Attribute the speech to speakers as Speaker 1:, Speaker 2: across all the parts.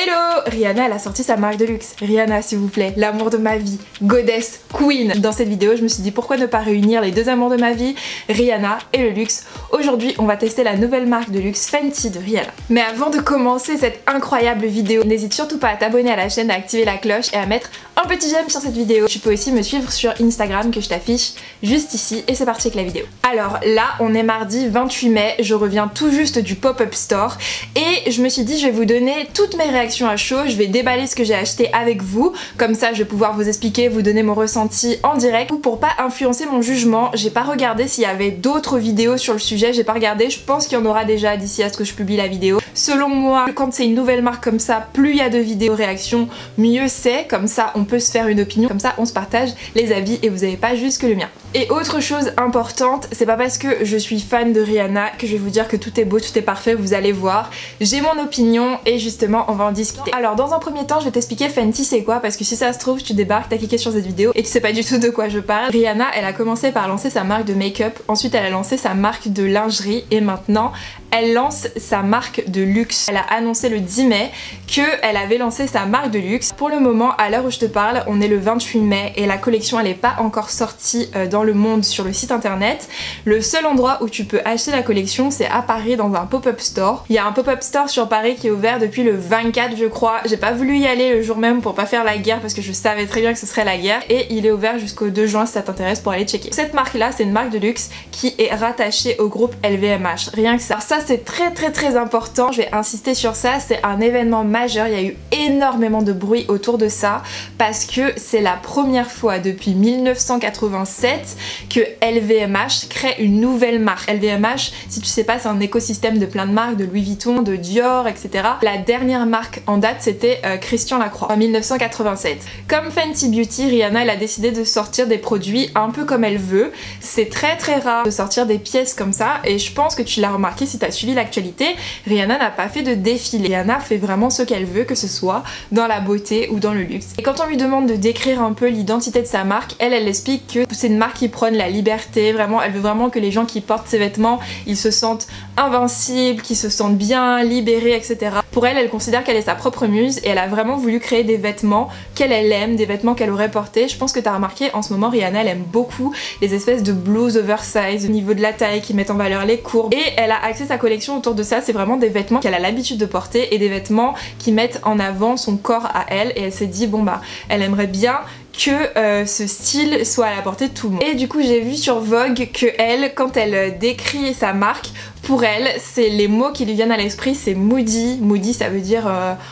Speaker 1: Hello! Rihanna elle a sorti sa marque de luxe. Rihanna s'il vous plaît, l'amour de ma vie, goddess, queen. Dans cette vidéo je me suis dit pourquoi ne pas réunir les deux amours de ma vie, Rihanna et le luxe. Aujourd'hui on va tester la nouvelle marque de luxe Fenty de Rihanna. Mais avant de commencer cette incroyable vidéo, n'hésite surtout pas à t'abonner à la chaîne, à activer la cloche et à mettre un petit j'aime sur cette vidéo. Tu peux aussi me suivre sur Instagram que je t'affiche juste ici et c'est parti avec la vidéo. Alors là on est mardi 28 mai, je reviens tout juste du pop-up store et je me suis dit je vais vous donner toutes mes réactions à chaud, je vais déballer ce que j'ai acheté avec vous, comme ça je vais pouvoir vous expliquer, vous donner mon ressenti en direct. Ou pour pas influencer mon jugement, j'ai pas regardé s'il y avait d'autres vidéos sur le sujet, j'ai pas regardé, je pense qu'il y en aura déjà d'ici à ce que je publie la vidéo. Selon moi, quand c'est une nouvelle marque comme ça, plus il y a de vidéos réactions, mieux c'est, comme ça on peut se faire une opinion, comme ça on se partage les avis et vous avez pas juste que le mien. Et autre chose importante, c'est pas parce que je suis fan de Rihanna que je vais vous dire que tout est beau, tout est parfait, vous allez voir. J'ai mon opinion et justement on va en discuter. Alors dans un premier temps je vais t'expliquer Fenty c'est quoi, parce que si ça se trouve tu débarques, t'as cliqué sur cette vidéo et tu sais pas du tout de quoi je parle. Rihanna elle a commencé par lancer sa marque de make-up, ensuite elle a lancé sa marque de lingerie et maintenant elle lance sa marque de luxe. Elle a annoncé le 10 mai qu'elle avait lancé sa marque de luxe. Pour le moment, à l'heure où je te parle, on est le 28 mai et la collection elle est pas encore sortie dans le monde sur le site internet. Le seul endroit où tu peux acheter la collection c'est à Paris dans un pop-up store. Il y a un pop-up store sur Paris qui est ouvert depuis le 24 je crois. J'ai pas voulu y aller le jour même pour pas faire la guerre parce que je savais très bien que ce serait la guerre et il est ouvert jusqu'au 2 juin si ça t'intéresse pour aller checker. Cette marque là c'est une marque de luxe qui est rattachée au groupe LVMH. Rien que ça. Alors ça c'est très important, je vais insister sur ça, c'est un événement majeur, il y a eu énormément de bruit autour de ça parce que c'est la première fois depuis 1987 que LVMH crée une nouvelle marque. LVMH, si tu sais pas, c'est un écosystème de plein de marques, de Louis Vuitton, de Dior, etc. La dernière marque en date c'était Christian Lacroix en 1987. Comme Fenty Beauty, Rihanna elle a décidé de sortir des produits un peu comme elle veut. C'est très rare de sortir des pièces comme ça et je pense que tu l'as remarqué si tu as suivi l'actualité. Rihanna n'a pas fait de défilé. Rihanna fait vraiment ce qu'elle veut, que ce soit dans la beauté ou dans le luxe. Et quand on lui demande de décrire un peu l'identité de sa marque, elle explique que c'est une marque qui prône la liberté, vraiment, elle veut vraiment que les gens qui portent ses vêtements, ils se sentent invincibles, qu'ils se sentent bien, libérés, etc. Pour elle, elle considère qu'elle est sa propre muse et elle a vraiment voulu créer des vêtements qu'elle aime, des vêtements qu'elle aurait portés. Je pense que t'as remarqué, en ce moment, Rihanna, elle aime beaucoup les espèces de blouses oversize au niveau de la taille qui mettent en valeur les courbes. Et elle a axé sa collection autour de ça, c'est vraiment des vêtements qu'elle a l'habitude de porter et des vêtements qui mettent en avant son corps à elle et elle s'est dit bon bah elle aimerait bien que ce style soit à la portée de tout le monde. Et du coup j'ai vu sur Vogue que elle, quand elle décrit sa marque, pour elle, c'est les mots qui lui viennent à l'esprit, c'est moody. Moody ça veut dire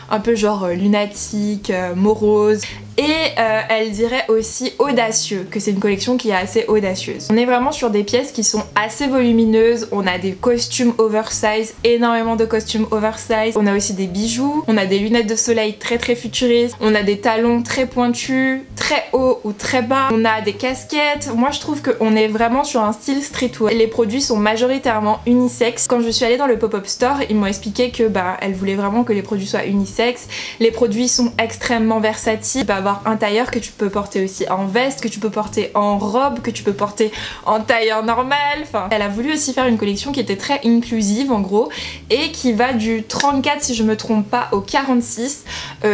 Speaker 1: un peu genre lunatique, morose. Et elle dirait aussi audacieux, que c'est une collection qui est assez audacieuse. On est vraiment sur des pièces qui sont assez volumineuses, on a des costumes oversize, énormément de costumes oversize, on a aussi des bijoux, on a des lunettes de soleil très futuristes, on a des talons très pointus, très hauts ou très bas, on a des casquettes. Moi je trouve qu'on est vraiment sur un style streetwear. Les produits sont majoritairement unisex. Quand je suis allée dans le pop-up store, ils m'ont expliqué que bah elle voulait vraiment que les produits soient unisex. Les produits sont extrêmement versatiles. Un tailleur que tu peux porter aussi en veste, que tu peux porter en robe, que tu peux porter en tailleur normal. Enfin, elle a voulu aussi faire une collection qui était très inclusive en gros et qui va du 34 si je me trompe pas au 46.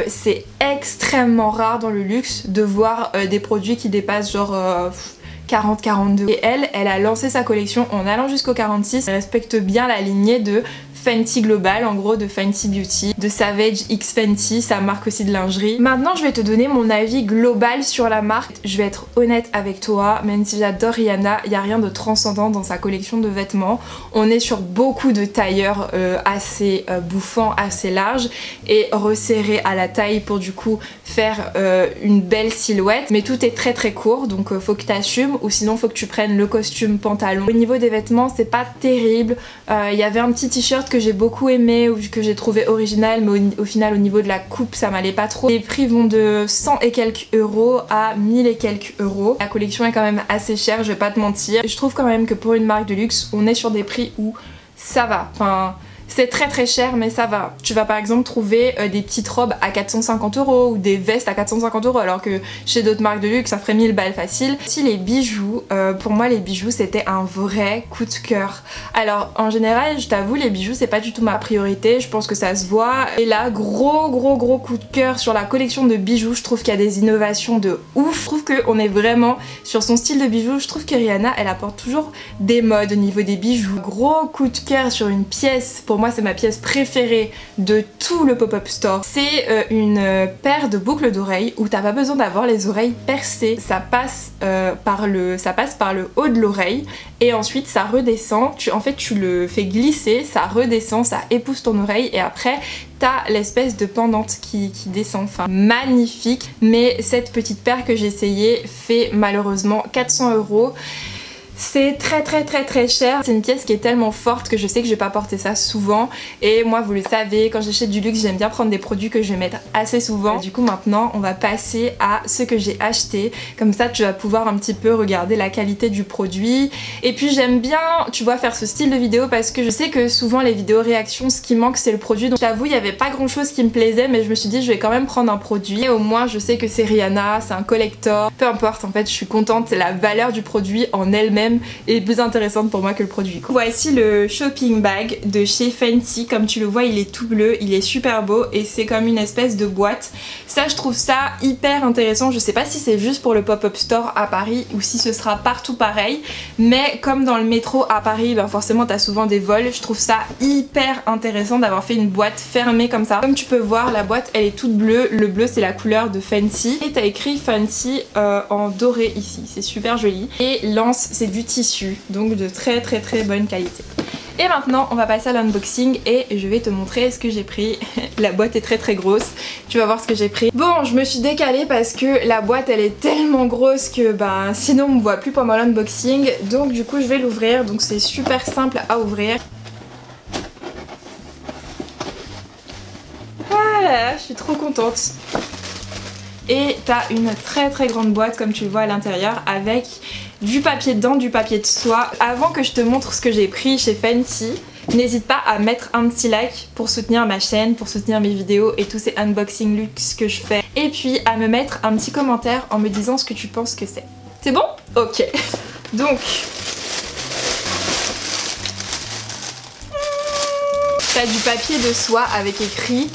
Speaker 1: C'est extrêmement rare dans le luxe de voir des produits qui dépassent genre 40-42. Et elle a lancé sa collection en allant jusqu'au 46. Elle respecte bien la lignée de Fenty Global, en gros de Fenty Beauty, de Savage X Fenty, sa marque aussi de lingerie. Maintenant je vais te donner mon avis global sur la marque. Je vais être honnête avec toi, même si j'adore Rihanna, il n'y a rien de transcendant dans sa collection de vêtements. On est sur beaucoup de tailleurs assez bouffants, assez larges et resserrés à la taille pour du coup faire une belle silhouette. Mais tout est très court, donc faut que tu assumes ou sinon faut que tu prennes le costume pantalon. Au niveau des vêtements c'est pas terrible, il y avait un petit t-shirt que j'ai beaucoup aimé ou que j'ai trouvé original, mais au final au niveau de la coupe ça m'allait pas trop. Les prix vont de 100 et quelques euros à 1000 et quelques euros. La collection est quand même assez chère, je vais pas te mentir. Je trouve quand même que pour une marque de luxe on est sur des prix où ça va. Enfin C'est très cher mais ça va. Tu vas par exemple trouver des petites robes à 450 € ou des vestes à 450 € alors que chez d'autres marques de luxe ça ferait 1000 balles facile. Si les bijoux, pour moi les bijoux c'était un vrai coup de cœur. Alors en général je t'avoue les bijoux c'est pas du tout ma priorité, je pense que ça se voit. Et là gros coup de cœur sur la collection de bijoux, je trouve qu'il y a des innovations de ouf. Je trouve qu'on est vraiment sur son style de bijoux. Je trouve que Rihanna elle apporte toujours des modes au niveau des bijoux. Gros coup de cœur sur une pièce, pour moi c'est ma pièce préférée de tout le pop-up store. C'est une paire de boucles d'oreilles où t'as pas besoin d'avoir les oreilles percées. Ça passe par le haut de l'oreille et ensuite ça redescend. En fait tu le fais glisser, ça redescend, ça épouse ton oreille et après t'as l'espèce de pendante qui descend. Enfin magnifique, mais cette petite paire que j'ai essayée fait malheureusement 400 €. C'est très cher. C'est une pièce qui est tellement forte que je sais que je vais pas porter ça souvent. Et moi vous le savez, quand j'achète du luxe j'aime bien prendre des produits que je vais mettre assez souvent. Du coup maintenant on va passer à ce que j'ai acheté. Comme ça tu vas pouvoir un petit peu regarder la qualité du produit. Et puis j'aime bien, tu vois, faire ce style de vidéo parce que je sais que souvent les vidéos réactions ce qui manque c'est le produit. Donc j'avoue il n'y avait pas grand chose qui me plaisait mais je me suis dit je vais quand même prendre un produit. Et au moins je sais que c'est Rihanna, c'est un collector. Peu importe, en fait je suis contente, c'est la valeur du produit en elle-même est plus intéressante pour moi que le produit. Voici le shopping bag de chez Fenty. Comme tu le vois il est tout bleu, il est super beau et c'est comme une espèce de boîte. Ça je trouve ça hyper intéressant. Je sais pas si c'est juste pour le pop-up store à Paris ou si ce sera partout pareil, mais comme dans le métro à Paris ben forcément t'as souvent des vols. Je trouve ça hyper intéressant d'avoir fait une boîte fermée comme ça. Comme tu peux voir la boîte elle est toute bleue, le bleu c'est la couleur de Fenty et t'as écrit Fenty en doré ici, c'est super joli. Et l'anse c'est du tissu, donc de très bonne qualité. Et maintenant on va passer à l'unboxing et je vais te montrer ce que j'ai pris. La boîte est très grosse, tu vas voir ce que j'ai pris. Bon, je me suis décalée parce que la boîte elle est tellement grosse que ben sinon on me voit plus pendant l'unboxing. Donc du coup je vais l'ouvrir, donc c'est super simple à ouvrir. Voilà, je suis trop contente. Et t'as une très grande boîte comme tu le vois à l'intérieur avec du papier dedans, du papier de soie. Avant que je te montre ce que j'ai pris chez Fenty, n'hésite pas à mettre un petit like pour soutenir ma chaîne, pour soutenir mes vidéos et tous ces unboxing luxe que je fais. Et puis à me mettre un petit commentaire en me disant ce que tu penses que c'est. C'est bon? Ok. Donc... t'as du papier de soie avec écrit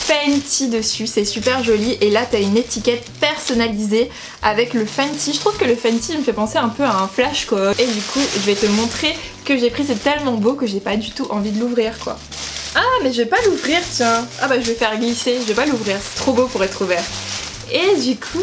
Speaker 1: Fenty dessus, c'est super joli. Et là t'as une étiquette personnalisée avec le Fenty. Je trouve que le Fenty me fait penser un peu à un flashcode. Et du coup je vais te montrer que j'ai pris, c'est tellement beau que j'ai pas du tout envie de l'ouvrir quoi. Ah mais je vais pas l'ouvrir tiens. Ah bah je vais faire glisser, je vais pas l'ouvrir, c'est trop beau pour être ouvert. Et du coup...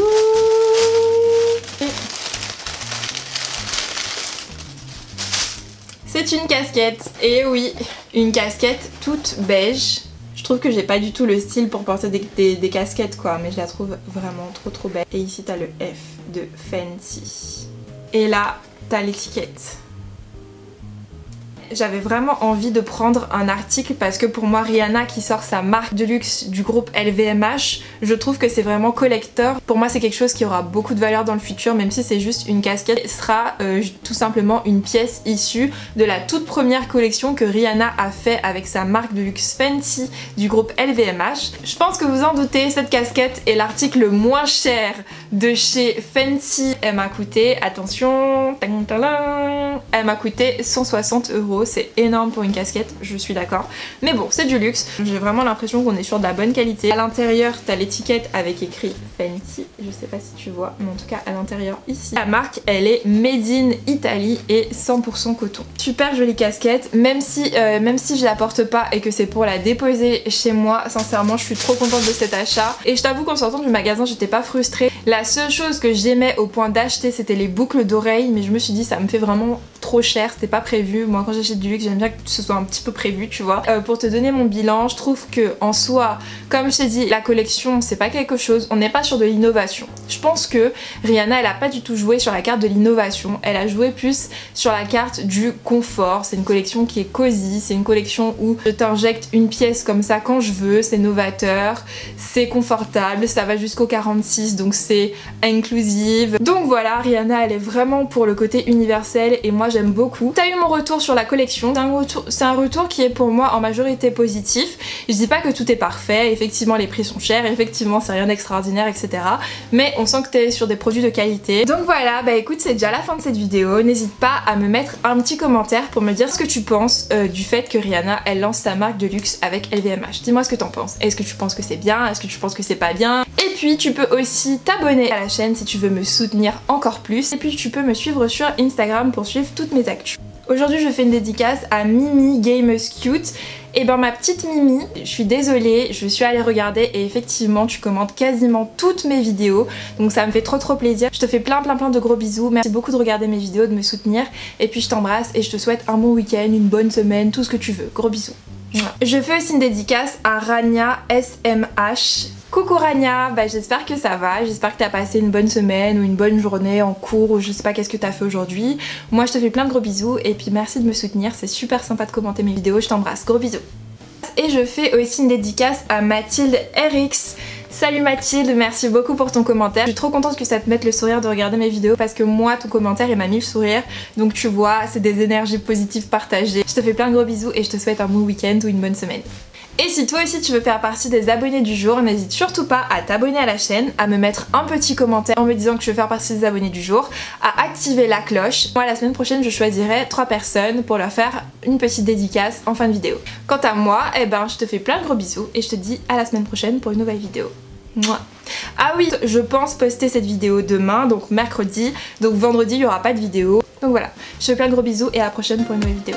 Speaker 1: c'est une casquette. Et oui, une casquette toute beige. Je trouve que j'ai pas du tout le style pour porter des casquettes quoi, mais je la trouve vraiment trop belle. Et ici t'as le F de Fenty. Et là t'as l'étiquette. J'avais vraiment envie de prendre un article parce que pour moi Rihanna qui sort sa marque de luxe du groupe LVMH, je trouve que c'est vraiment collector. Pour moi c'est quelque chose qui aura beaucoup de valeur dans le futur, même si c'est juste une casquette. Ce sera tout simplement une pièce issue de la toute première collection que Rihanna a fait avec sa marque de luxe Fenty du groupe LVMH. Je pense que vous en doutez, cette casquette est l'article le moins cher de chez Fenty. Elle m'a coûté, attention, elle m'a coûté 160 €. C'est énorme pour une casquette, je suis d'accord. Mais bon, c'est du luxe. J'ai vraiment l'impression qu'on est sur de la bonne qualité. À l'intérieur, t'as l'étiquette avec écrit Fenty. Je sais pas si tu vois, mais en tout cas à l'intérieur ici. La marque, elle est Made in Italy et 100% coton. Super jolie casquette, même si je la porte pas et que c'est pour la déposer chez moi, sincèrement, je suis trop contente de cet achat. Et je t'avoue qu'en sortant du magasin, j'étais pas frustrée. La seule chose que j'aimais au point d'acheter, c'était les boucles d'oreilles, mais je me suis dit, ça me fait vraiment trop cher, c'était pas prévu. Moi, quand j'achète du luxe, j'aime bien que ce soit un petit peu prévu, tu vois. Pour te donner mon bilan, je trouve que en soi, comme je t'ai dit, la collection c'est pas quelque chose, on n'est pas sur de l'innovation. Je pense que Rihanna elle a pas du tout joué sur la carte de l'innovation, elle a joué plus sur la carte du confort. C'est une collection qui est cosy, c'est une collection où je t'injecte une pièce comme ça quand je veux, c'est novateur, c'est confortable, ça va jusqu'au 46 donc c'est inclusive. Donc voilà, Rihanna elle est vraiment pour le côté universel et moi j'aime beaucoup. T'as eu mon retour sur la collection, c'est un retour qui est pour moi en majorité positif. Je dis pas que tout est parfait, effectivement les prix sont chers, effectivement c'est rien d'extraordinaire, etc. Mais on sent que t'es sur des produits de qualité. Donc voilà, bah écoute, c'est déjà la fin de cette vidéo. N'hésite pas à me mettre un petit commentaire pour me dire ce que tu penses du fait que Rihanna elle lance sa marque de luxe avec LVMH. Dis-moi ce que t'en penses. Est-ce que tu penses que c'est bien? Est-ce que tu penses que c'est pas bien? Et puis tu peux aussi t'abonner à la chaîne si tu veux me soutenir encore plus. Et puis tu peux me suivre sur Instagram pour suivre toutes mes actus. Aujourd'hui je fais une dédicace à Mimi Gameuse Cute. Et ben ma petite Mimi, je suis désolée, je suis allée regarder et effectivement tu commentes quasiment toutes mes vidéos, donc ça me fait trop plaisir. Je te fais plein de gros bisous, merci beaucoup de regarder mes vidéos, de me soutenir, et puis je t'embrasse et je te souhaite un bon week-end, une bonne semaine, tout ce que tu veux, gros bisous. Je fais aussi une dédicace à Rania SMH. Coucou Rania, bah j'espère que ça va, j'espère que t'as passé une bonne semaine ou une bonne journée en cours ou je sais pas qu'est-ce que t'as fait aujourd'hui. Moi je te fais plein de gros bisous et puis merci de me soutenir, c'est super sympa de commenter mes vidéos, je t'embrasse, gros bisous. Et je fais aussi une dédicace à Mathilde RX. Salut Mathilde, merci beaucoup pour ton commentaire. Je suis trop contente que ça te mette le sourire de regarder mes vidéos parce que moi ton commentaire il m'a mis le sourire. Donc tu vois, c'est des énergies positives partagées. Je te fais plein de gros bisous et je te souhaite un bon week-end ou une bonne semaine. Et si toi aussi tu veux faire partie des abonnés du jour, n'hésite surtout pas à t'abonner à la chaîne, à me mettre un petit commentaire en me disant que tu veux faire partie des abonnés du jour, à activer la cloche. Moi la semaine prochaine je choisirai 3 personnes pour leur faire une petite dédicace en fin de vidéo. Quant à moi, eh ben je te fais plein de gros bisous et je te dis à la semaine prochaine pour une nouvelle vidéo. Mouah. Ah oui, je pense poster cette vidéo demain, donc mercredi, donc vendredi il n'y aura pas de vidéo. Donc voilà, je te fais plein de gros bisous et à la prochaine pour une nouvelle vidéo.